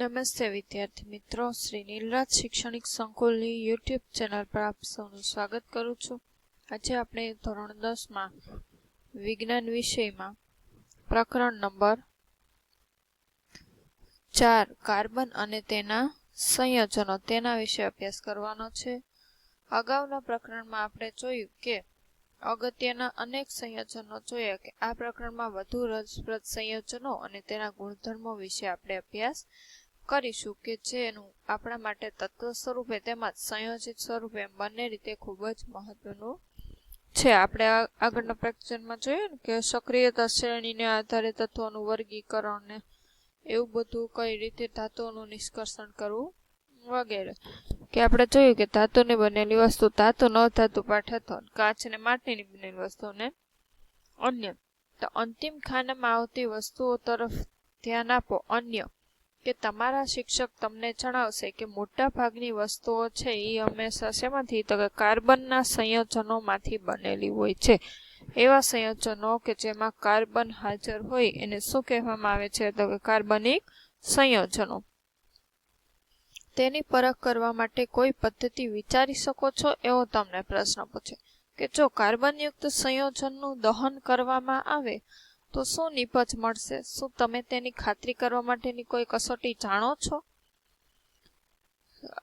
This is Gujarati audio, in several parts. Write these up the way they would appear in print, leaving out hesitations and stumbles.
નમસ્તે વિદ્યાર્થી મિત્રો, શ્રી નીલરાજ શૈક્ષણિક સંકુલની યુટ્યુબ ચેનલ પર આપ સૌનું સ્વાગત કરું છું। આજે આપણે ધોરણ 10માં વિજ્ઞાન વિષયમાં પ્રકરણ નંબર 4 કાર્બન અને તેના સંયોજનો તેના વિશે અભ્યાસ કરવાનો છે। અગાઉના પ્રકરણમાં આપણે જોયું કે અગત્યના અનેક સંયોજનો જોયા કે આ પ્રકરણમાં વધુ રસપ્રદ સંયોજનો અને તેના ગુણધર્મો વિશે આપણે અભ્યાસ કરીશું કે જેનું આપણા માટે તત્વ સ્વરૂપે તેમજ સંયોજિત સ્વરૂપે બંને રીતે ખૂબ જ મહત્વનું છે। આપણે આગળના પ્રકરણમાં જોયું ને કે સક્રિયતા શ્રેણીને આધારે તત્વોનું વર્ગીકરણ ને એવું બધું કઈ રીતે ધાતુઓનું નિષ્કર્ષણ કરવું વગેરે કે આપણે જોયું કે ધાતુની બનેલી વસ્તુ, ધાતુ ન ધાતુ પાઠાતો, કાચ અને માટીની બનેલી વસ્તુને અન્ય, તો અંતિમ ખાનામાં આવતી વસ્તુઓ તરફ ધ્યાન આપો। અન્ય કે તમારા શિક્ષક તમને જણાવશે કે મોટા ભાગની વસ્તુઓ છે એ હંમેશા શેમાંથી, તો કે કાર્બનના સંયોજનોમાંથી બનેલી હોય છે। એવા સંયોજનો કે જેમાં કાર્બન હાજર હોય એને શું કહેવામાં આવે છે, તો કે કાર્બનિક સંયોજનો। તેની પરખ કરવા માટે કોઈ પદ્ધતિ વિચારી શકો છો એવો તમને પ્રશ્ન પૂછે કે જો કાર્બનયુક્ત સંયોજનનું દહન કરવામાં આવે તો શું નિપજ મળશે? શું તમે તેની ખાતરી કરવા માટેની કોઈ કસોટી જાણો છો?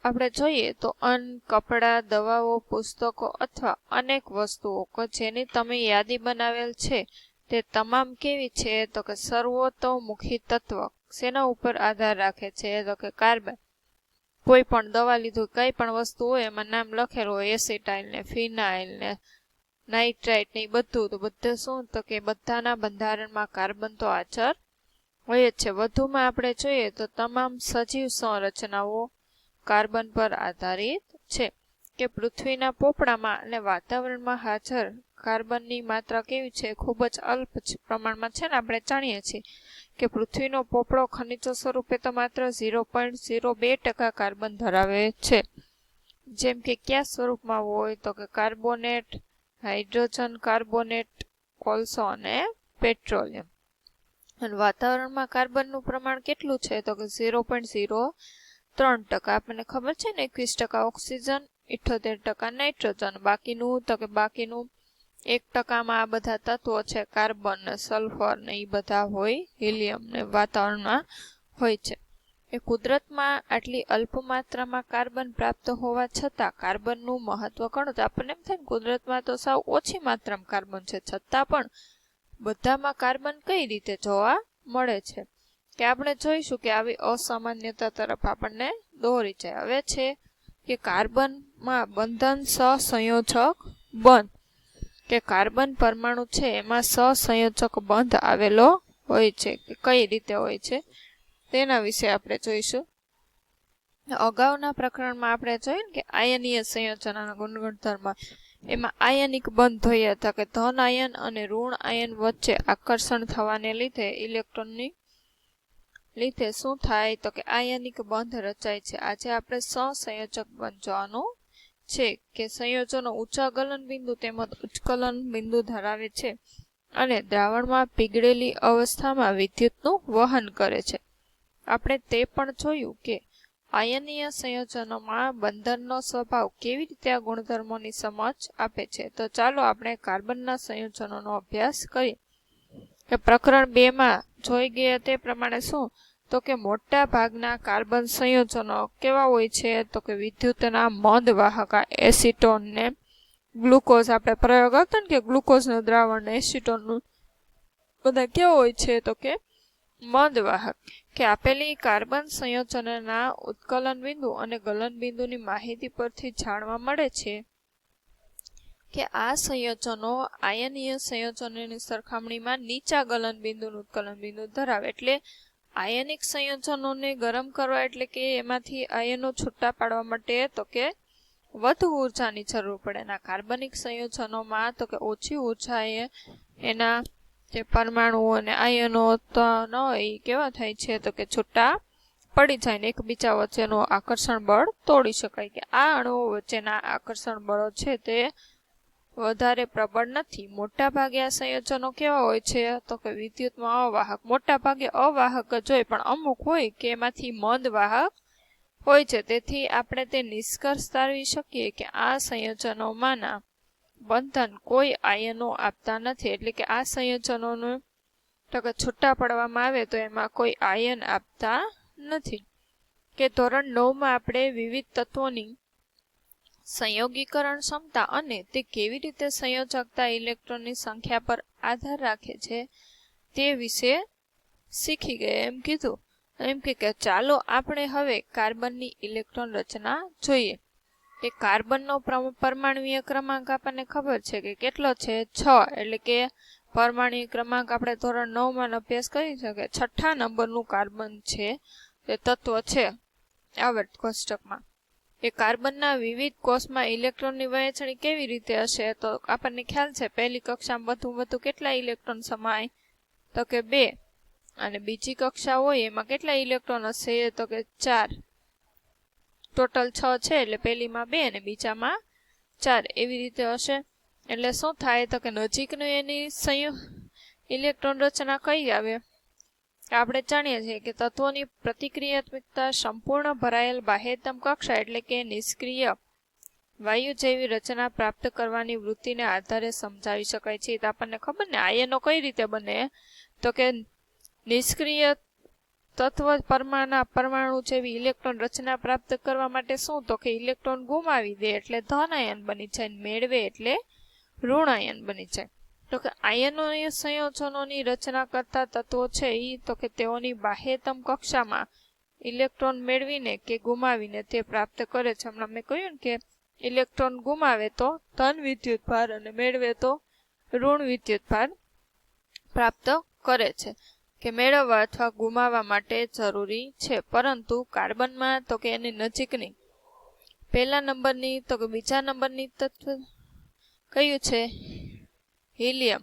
આપણે જોઈએ તો અન્ન, કપડાં, દવાઓ, પુસ્તકો અથવા અનેક વસ્તુઓ કે જેની તમે યાદી બનાવેલ છે તે તમામ કેવી છે, તો કે સર્વતોમુખી તત્વ શેના ઉપર આધાર રાખે છે, તો કે કાર્બન। કોઈ પણ દવા લીધું, કઈ પણ વસ્તુ હોય એમાં નામ લખેલું હોય એસિટાઇલ ને ફિનાઇલ ને નાઇટ્રાઇટ ને બધું, તો બધે શું, તો કે બધાના બંધારણમાં કાર્બન તો હાજર હોય જ છે। વધુમાં આપણે જોઈએ તો તમામ સજીવ સંરચનાઓ કાર્બન પર આધારિત છે કે પૃથ્વીના પોપડામાં અને વાતાવરણમાં હાજર કાર્બનની માત્રા કેવી છે, ખૂબ જ અલ્પ પ્રમાણમાં છે ને આપણે જાણીએ છીએ કે પૃથ્વીનો પોપડો ખનિજો સ્વરૂપે તો માત્ર 0.02% કાર્બન ધરાવે છે। જેમ કે કયા સ્વરૂપમાં હોય, તો કે કાર્બોનેટ, હાઇડ્રોજન કાર્બોનેટ, કોલસો અને પેટ્રોલિયમ। અને વાતાવરણમાં કાર્બનનું પ્રમાણ કેટલું છે, તો કે 0.03%। આપણને ખબર છે ને 21% ઓક્સિજન, 78% નાઇટ્રોજન, બાકીનું તો કે બાકીનું 1%માં આ બધા તત્વો છે કાર્બન ને સલ્ફર ને એ બધા હોય, હિલિયમ ને વાતાવરણમાં હોય છે। એ કુદરતમાં આટલી અલ્પ માત્રામાં કાર્બન પ્રાપ્ત હોવા છતાં કાર્બનનું મહત્વ ઘણું, તો આપણને એમ થાય ને કુદરતમાં તો સાવ ઓછી માત્રામાં કાર્બન છે છતાં પણ બધામાં કાર્બન કઈ રીતે જોવા મળે છે કે આપણે જોઈશું કે આવી અસામાન્યતા તરફ આપણને દોરી જાય। હવે છે કે કાર્બનમાં બંધન સહસંયોજક બંધ કે કાર્બન પરમાણુ છે એમાં સહસંયોજક બંધ આવેલો હોય છે કે કઈ રીતે હોય છે તેના વિશે આપણે જોઈશું। અગાઉના પ્રકરણમાં આપણે જોયું કે આયનીય સંયોજનના ગુણધર્મ, એમાં આયનિક બંધ જોયા હતા કે ધન આયન અને ઋણ આયન વચ્ચે આકર્ષણ થવાને લીધે ઇલેક્ટ્રોનની લીધે શું થાય, તો કે આયનિક બંધ રચાય છે। આજે આપણે સહસંયોજક બંધ જોવાનું છે કે સંયોજનો ઊંચા ગલન બિંદુ તેમજ ઉચ્ચ ગલન બિંદુ ધરાવે છે અને દ્રાવણમાં પીગળેલી અવસ્થામાં વિદ્યુતનું વહન કરે છે। આપણે તે પણ જોયું કે આયનીય સંયોજનોમાં બંધનનો સ્વભાવ કેવી રીતે આ ગુણધર્મોની સમજ આપે છે। તો ચાલો આપણે કાર્બનના સંયોજનોનો અભ્યાસ કરીએ કે પ્રકરણ 2માં જોઈ ગયા તે પ્રમાણે શું, તો કે મોટા ભાગના કાર્બન સંયોજનો કેવા હોય છે, તો કે વિદ્યુતના મંદ વાહક એસિટોન ને ગ્લુકોઝ, આપણે પ્રયોગ હતો ને કે ગ્લુકોઝનું દ્રાવણ ને એસિટોનનું બધા કેવા હોય છે, તો કે મંદ વાહક। કે આપેલી કાર્બન સંયોજનના ઉત્કલન બિંદુ અને ગલન બિંદુની માહિતી પરથી જાણવા મળે છે કે આ સંયોજનો આયનીય સંયોજનોની સરખામણીમાં નીચા ગલન બિંદુનું ઉત્કલન બિંદુ ધરાવે। એટલે આયનિક સંયોજનોને ગરમ કરવા એટલે કે એમાંથી આયનો છૂટા પાડવા માટે તો કે વધુ ઉર્જાની જરૂર પડે। એના કાર્બનિક સંયોજનોમાં તો કે ઓછી ઉર્જાએ એના જે પરમાણુઓ અને આયનો ન હોય કેવા થાય છે, તો કે છૂટા પડી જાય ને એકબીજા વચ્ચેનું આકર્ષણ બળ તોડી શકાય। કે આ અણુઓ વચ્ચેના આકર્ષણ બળો છે તે વધારે પ્રબળ નથી. મોટા ભાગે આ સંયોજનો કેવા હોય છે તો કે વિદ્યુતમાં અવાહક. મોટા ભાગે અવાહક જ હોય, પણ અમુક હોય કે એમાંથી મંદ વાહક હોય છે. તેથી આપણે તે નિષ્કર્ષ તારવી શકીએ કે આ સંયોજનોમાંના બંધન કોઈ આયનો આપતા નથી. એટલે કે આ સંયોજનોનું તો કે છૂટા પાડવામાં આવે તો એમાં કોઈ આયન આપતા નથી. કે ધોરણ 9માં આપણે વિવિધ તત્વોની સંયોગીકરણ ક્ષમતા અને તે કેવી રીતે સંયોજકતા ઇલેક્ટ્રોનની સંખ્યા પર આધાર રાખે છે તે વિશે શીખી ગયા. એમ કીધું. એમ કે ચાલો આપણે હવે કાર્બનની ઇલેક્ટ્રોન રચના જોઈએ. કે કાર્બનનો પરમાણુય ક્રમાંક આપણને ખબર છે કે કેટલો છે? 6. એટલે કે પરમાણુય ક્રમાંક આપણે ધોરણ 9માં અભ્યાસ કરી છે કે 6થા નંબરનું કાર્બન છે તે તત્વ છે આવર્ત કોષ્ટકમાં. એ કાર્બનના વિવિધ કોષમાં ઇલેક્ટ્રોનની વહેંચણી કેવી રીતે હશે? તો આપણને ખ્યાલ છે પહેલી કક્ષામાં વધુ કેટલા ઇલેક્ટ્રોન સમાય? તો કે 2. અને બીજી કક્ષા હોય એમાં કેટલા ઇલેક્ટ્રોન હશે? તો કે 4. ટોટલ 6 છે એટલે પહેલીમાં 2 અને બીજામાં 4 એવી રીતે હશે. એટલે શું થાય? તો કે નજીકનું એની ઇલેક્ટ્રોન રચના કઈ આવે? આપણે જાણીએ છીએ કે તત્વોની પ્રતિક્રિયાત્મકતા સંપૂર્ણ ભરાયેલ બાહ્યતમ કક્ષા એટલે કે નિષ્ક્રિય વાયુ જેવી રચના પ્રાપ્ત કરવાની વૃત્તિને આધારે સમજાવી શકાય છે. તો આપણને ખબર ને આયનો કઈ રીતે બને? તો કે નિષ્ક્રિય તત્વ પરમાણુ જેવી ઇલેક્ટ્રોન રચના પ્રાપ્ત કરવા માટે શું? તો કે ઇલેક્ટ્રોન ગુમાવી દે એટલે ધન આયન બની જાય, મેળવે એટલે ઋણ આયન બની જાય. તો કે આયનોય સંયોજનોની રચના કરતા તત્વો છે એ તો કે તેઓની બાહ્યતમ કક્ષામાં ઇલેક્ટ્રોન મેળવીને કે ગુમાવીને તે પ્રાપ્ત કરે છે. હમણાં મેં કહ્યું ને કે ઇલેક્ટ્રોન ગુમાવે તો ધન વિદ્યુતભાર અને મેળવે તો ઋણ વિદ્યુતભાર પ્રાપ્ત કરે છે. કે મેળવવા અથવા ગુમાવવા માટે જરૂરી છે. પરંતુ કાર્બનમાં તો કે એની નજીકની પહેલા નંબરની તો કે બીજા નંબરની તત્વ કયું છે? હિલિયમ.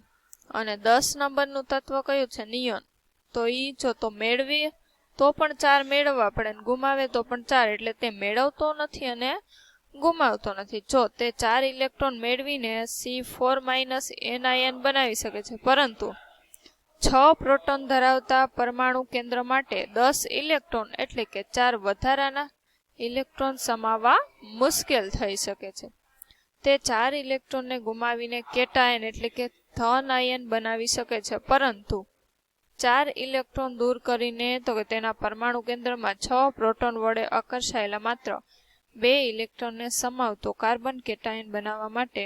અને 10 નંબરનું તત્વ કયું છે? નિયોન. તો ઈ જો તો મેળવીએ તો પણ 4 મેળવવા પડે ને ગુમાવે તો પણ 4. એટલે તે મેળવતો નથી અને ગુમાવતો નથી. જો તે 4 ઇલેક્ટ્રોન મેળવીને C4- એનાયન બનાવી શકે છે, પરંતુ 6 પ્રોટોન ધરાવતા પરમાણુ કેન્દ્ર માટે 10 ઇલેક્ટ્રોન એટલે કે 4 વધારાના ઇલેક્ટ્રોન સમાવવા મુશ્કેલ થઈ શકે છે. તે 4 ઇલેક્ટ્રોનને ગુમાવીને કેટાયન એટલે કે ધન આયન બનાવી શકે છે, પરંતુ 4 ઇલેક્ટ્રોન દૂર કરીને તો કે તેના પરમાણુ કેન્દ્રમાં 6 પ્રોટોન વડે આકર્ષાયેલા માત્ર 2 ઇલેક્ટ્રોનને સમાવતો કાર્બન કેટાયન બનાવવા માટે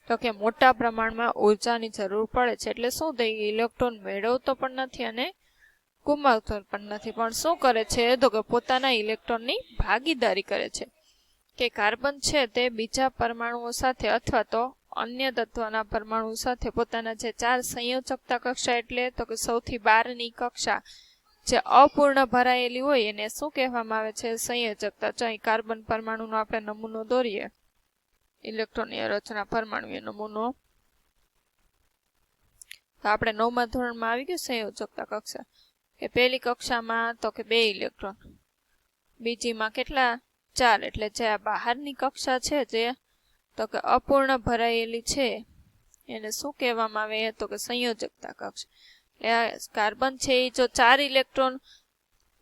તો કે મોટા પ્રમાણમાં ઉર્જાની જરૂર પડે છે. એટલે શું થઈ? ઇલેક્ટ્રોન મેળવતો પણ નથી અને ગુમાવતો પણ નથી, પણ શું કરે છે? તો કે પોતાના ઇલેક્ટ્રોનની ભાગીદારી કરે છે. કે કાર્બન છે તે બીજા પરમાણુઓ સાથે અથવા તો અન્ય તત્વના પરમાણુ સાથે પોતાના જે 4 સંયોજકતા કક્ષા એટલે તો કે સૌથી બહારની કક્ષા જે અપૂર્ણ ભરાયેલી હોય એને શું કહેવામાં આવે છે? સંયોજકતા. જો અહીં કાર્બન પરમાણુનો આપણે નમૂનો દોરીએ, ઇલેક્ટ્રોનની રચના પરમાણુ નમૂનો, તો આપણે 9મા ધોરણમાં આવી ગયું સંયોજકતા કક્ષા. કે પહેલી કક્ષામાં તો કે 2 ઇલેક્ટ્રોન, બીજીમાં કેટલા? 4. એટલે જે આ બહારની કક્ષા છે જે તો કે અપૂર્ણ ભરાયેલી છે એને શું કહેવામાં આવે? તો કે સંયોજકતા કક્ષા. કાર્બન છે એ જો 4 ઇલેક્ટ્રોન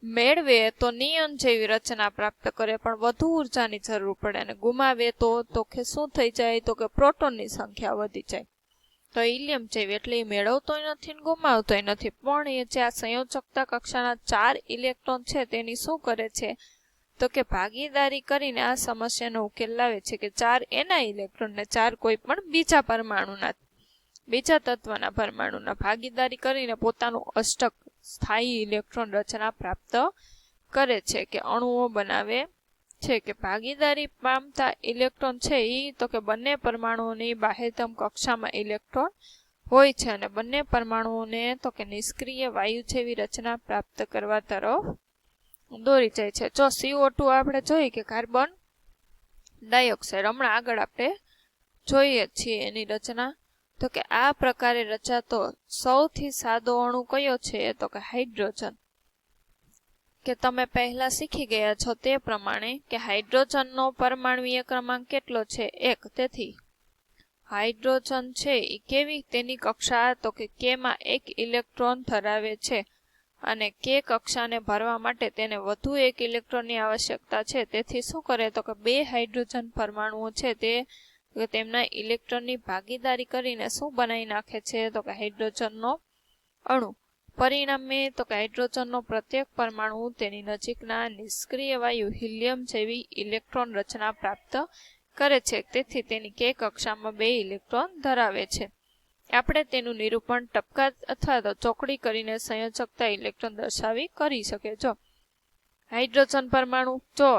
મેળવે તો નિયોન જેવી રચના પ્રાપ્ત કરે, પણ વધુ ઉર્જાની જરૂર પડે, અને ગુમાવે તો કે શું થઈ જાય? તો કે પ્રોટોનની સંખ્યા વધી જાય. તો હિલિયમ જેવી એટલે એ મેળવતોય નથી ને ગુમાવતોય નથી, પણ એ જે આ સંયોજકતા કક્ષાના 4 ઇલેક્ટ્રોન છે તેની શું કરે છે? તો કે ભાગીદારી કરીને આ સમસ્યાનો ઉકેલ લાવે છે. કે 4 એના ઇલેક્ટ્રોન ને 4 કોઈ પણ બીજા પરમાણુના બીજા તત્વના પરમાણુના ભાગીદારી કરીને પોતાનું અષ્ટક સ્થાયી ઇલેક્ટ્રોન રચના પ્રાપ્ત કરે છે કે અણુઓ બનાવે છે. કે ભાગીદારી પામતા ઇલેક્ટ્રોન છે એ તો કે બંને પરમાણુઓની બાહ્યતમ કક્ષામાં ઇલેક્ટ્રોન હોય છે અને બંને પરમાણુઓને તો કે નિષ્ક્રિય વાયુ જેવી રચના પ્રાપ્ત કરવા તરફ દોરી જાય છે. જો CO2 આપણે જોઈએ કે કાર્બન ડાયોક્સાઇડ હમણાં આગળ આપણે જોઈએ છીએ એની રચના, તો કે આ પ્રકારે રચાતો સૌથી સાદો અણુ કયો છે? તો કે હાઇડ્રોજન. કે તમે પહેલા શીખી ગયા છો તે પ્રમાણે કે હાઇડ્રોજનનો પરમાણુય ક્રમાંક કેટલો છે? 1. તેથી હાઇડ્રોજન છે એ કેવી તેની કક્ષા તો કે કેમાં 1 ઇલેક્ટ્રોન ધરાવે છે અને કે કક્ષાને ભરવા માટે તેને વધુ 1 ઇલેક્ટ્રોનની આવશ્યકતા છે. તેથી શું કરે તો કે 2 હાઇડ્રોજન પરમાણુઓ છે તે તેમના ઇલેક્ટ્રોનની ભાગીદારી કરીને શું બનાવી નાખે છે તો કે હાઇડ્રોજનનો અણુ. પરિણામે તો કે હાઇડ્રોજનનો પ્રત્યેક પરમાણુ તેની નજીકના નિષ્ક્રિય વાયુ હિલિયમ જેવી ઇલેક્ટ્રોન રચના પ્રાપ્ત કરે છે. તેથી તેની કે કક્ષામાં 2 ઇલેક્ટ્રોન ધરાવે છે. આપણે તેનું નિરૂપણ ટપકા અથવા તો ચોકડી કરીને સંયોજકતા ઇલેક્ટ્રોન દર્શાવી કરી શકે. જો હાઇડ્રોજન પરમાણુ જો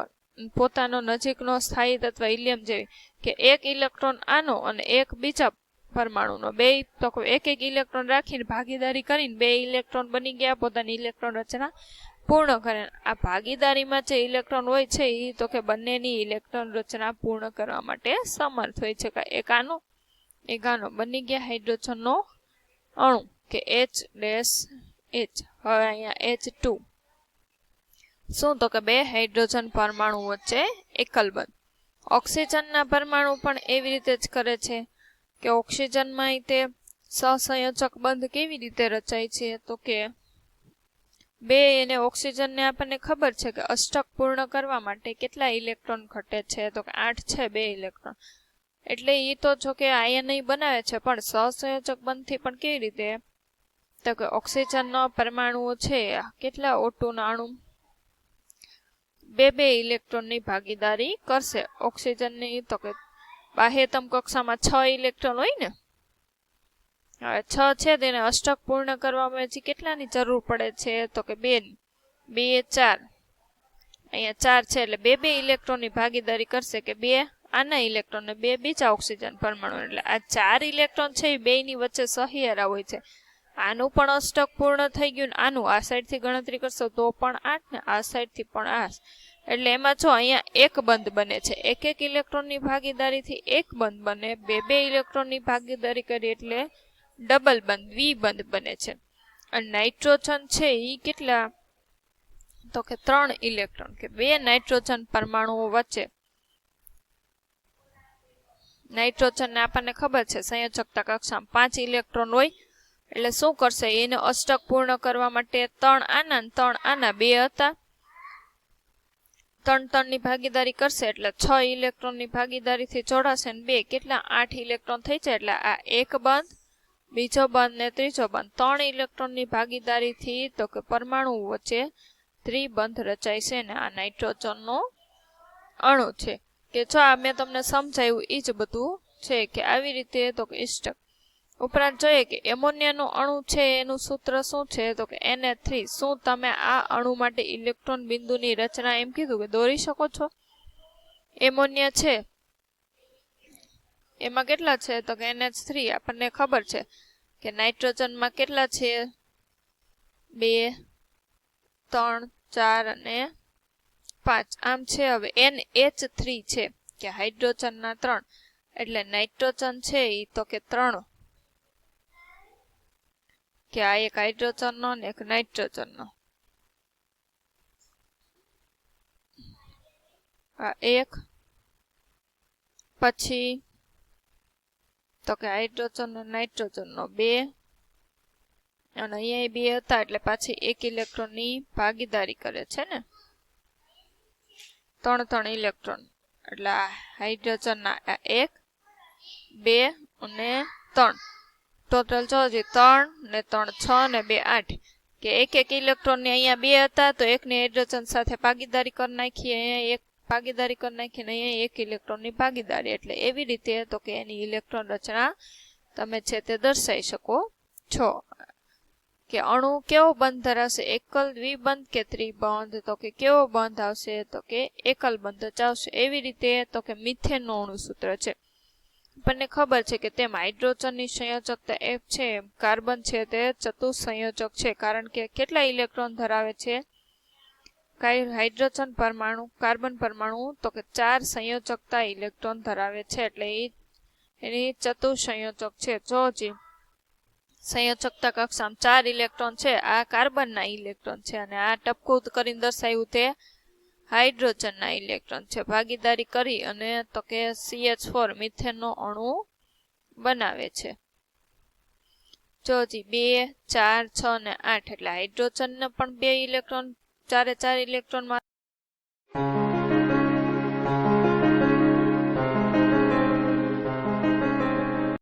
પોતાનો નજીકનો સ્થાયી તત્વ હિલિયમ જેવી કે 1 ઇલેક્ટ્રોન આનો અને એક બીજા પરમાણુનો, બે તો એક ઇલેક્ટ્રોન રાખીને ભાગીદારી કરીને 2 ઇલેક્ટ્રોન બની ગયા, પોતાની ઇલેક્ટ્રોન રચના પૂર્ણ કરે. આ ભાગીદારીમાં જે ઇલેક્ટ્રોન હોય છે એ તો કે બંનેની ઇલેક્ટ્રોન રચના પૂર્ણ કરવા માટે સમર્થ હોય છે. એક આનો એક આનો બની ગયા હાઇડ્રોજનનો અણુ કે H H. હવે અહીંયા H2 શું તો કે 2 હાઇડ્રોજન પરમાણુ વચ્ચે એકલ બંધ. ઓક્સિજનના પરમાણુ પણ એવી રીતે જ કરે છે કે ઓક્સિજનમાં તે સહસંયોજક બંધ કેવી રીતે રચાય છે તો કે 2 એને ઓક્સિજનને આપણને ખબર છે કે અષ્ટક પૂર્ણ કરવા માટે કેટલા ઇલેક્ટ્રોન ઘટે છે તો કે 8 છે 2 ઇલેક્ટ્રોન. એટલે એ તો જો કે આયન બનાવે છે પણ સહસંયોજક બંધથી પણ કેવી રીતે તો કે ઓક્સિજનના પરમાણુઓ છે કેટલા O2ના અણુ 2 ઇલેક્ટ્રોનની ભાગીદારી કરશે. ઓક્સિજનની તો કે બાહ્યતમ કક્ષામાં 6 ઇલેક્ટ્રોન હોય ને, હવે 6 છે તેને અષ્ટક પૂર્ણ કરવામાં હજી કેટલાની જરૂર પડે છે તો કે 2 4. અહીંયા 4 છે એટલે 2 ઇલેક્ટ્રોનની ભાગીદારી કરશે કે 2 આના ઇલેક્ટ્રોન ને 2 બીજા ઓક્સિજન પરમાણુ. એટલે આ 4 ઇલેક્ટ્રોન છે એ 2 ની વચ્ચે સહિયારા હોય છે. આનું પણ અષ્ટક પૂર્ણ થઈ ગયું ને આનું આ સાઈડથી ગણતરી કરશો તો પણ 8 ને આ સાઈડથી પણ 8. એટલે એમાં જો અહીંયા એક બંધ બને છે, એક ઇલેક્ટ્રોનની ભાગીદારીથી એક બંધ બને, 2 ઇલેક્ટ્રોનની ભાગીદારી કરી એટલે ડબલ બંધ દ્વિબંધ બને છે. અને નાઇટ્રોજન છે એ કેટલા તો કે 3 ઇલેક્ટ્રોન કે 2 નાઇટ્રોજન પરમાણુઓ વચ્ચે. નાઇટ્રોજનને આપણને ખબર છે સંયોજકતા કક્ષામાં 5 ઇલેક્ટ્રોન હોય એટલે શું કરશે એને અષ્ટક પૂર્ણ કરવા માટે 3 આના 3 આના 2 હતા 3 ની ભાગીદારી કરશે એટલે 6 ઇલેક્ટ્રોનની ભાગીદારીથી જોડાશે ને 2 કેટલા 8 ઇલેક્ટ્રોન થઈ જાય. એટલે આ એક બંધ, બીજો બંધ ને ત્રીજો બંધ 3 ઇલેક્ટ્રોનની ભાગીદારીથી તો કે પરમાણુ વચ્ચે ત્રિબંધ રચાય છે ને આ નાઇટ્રોજનનો અણુ છે. કે જો આ મેં તમને સમજાવ્યું એ જ બધું છે કે આવી રીતે તો કે ઇષ્ટક. ઉપરાંત જોઈએ કે એમોનિયાનું અણુ છે એનું સૂત્ર શું છે તો કે Na3. શું તમે આ અણુ માટે ઇલેક્ટ્રોન બિંદુની રચના એમ કીધું કે દોરી શકો છો? એમોનિયા છે એમાં કેટલા છે તો કે NH3 આપણને ખબર છે કે નાઇટ્રોજનમાં કેટલા છે 2 3 4 અને 5 આમ છે. હવે NH3 છે કે હાઇડ્રોજનના 3 એટલે નાઇટ્રોજન છે એ તો કે 3 કે આ એક હાઇડ્રોજનનો ને એક નાઇટ્રોજનનો. આ એક પછી તો કે હાઇડ્રોજન અને નાઇટ્રોજનનો 2 અને અહીંયા 2 હતા એટલે પાછી 1 ઇલેક્ટ્રોનની ભાગીદારી કરે છે ને 3 ઇલેક્ટ્રોન. એટલે આ હાઇડ્રોજનના 1 2 અને 3 ટોટલ જો 3 ને 3 6 ને 2 8 કે એક ઇલેક્ટ્રોનની અહીંયા 2 હતા તો એકની હાઇડ્રોજન સાથે ભાગીદારી કરી નાખીએ, અહીંયા એક ભાગીદારી કરી નાખીને અહીંયા 1 ઇલેક્ટ્રોનની ભાગીદારી. એટલે એવી રીતે તો કે એની ઇલેક્ટ્રોન રચના તમે છે તે દર્શાવી શકો છો. કે અણુ કેવો બંધ ધરાવશે એકલ, દ્વિબંધ કે ત્રિબંધ તો કે કેવો બંધ આવશે તો કે એકલ બંધ જ આવશે. એવી રીતે તો કે મિથેનનું અણુ સૂત્ર છે. આપણને ખબર છે કે તેમ હાઇડ્રોજનની સંયોજકતા F છે, કાર્બન છે તે ચતુઃસંયોજક છે કારણ કે કેટલા ઇલેક્ટ્રોન ધરાવે છે હાઇડ્રોજન પરમાણુ, કાર્બન પરમાણુ તો કે 4 સંયોજકતા ઇલેક્ટ્રોન ધરાવે છે એટલે એની ચતુઃસંયોજક છે. જો જી સંયોજકતા કક્ષામાં 4 ઇલેક્ટ્રોન છે આ કાર્બનના ઇલેક્ટ્રોન છે અને આ ટપકું કરીને દર્શાવ્યું તે હાઇડ્રોજનના ઇલેક્ટ્રોન છે. ભાગીદારી કરી અને તો કે CH4 મિથેનનો અણુ બનાવે છે. જો હજી 2, 4, 6 ને 8 એટલે હાઇડ્રોજનને પણ 2 ઇલેક્ટ્રોન 4 ઇલેક્ટ્રોન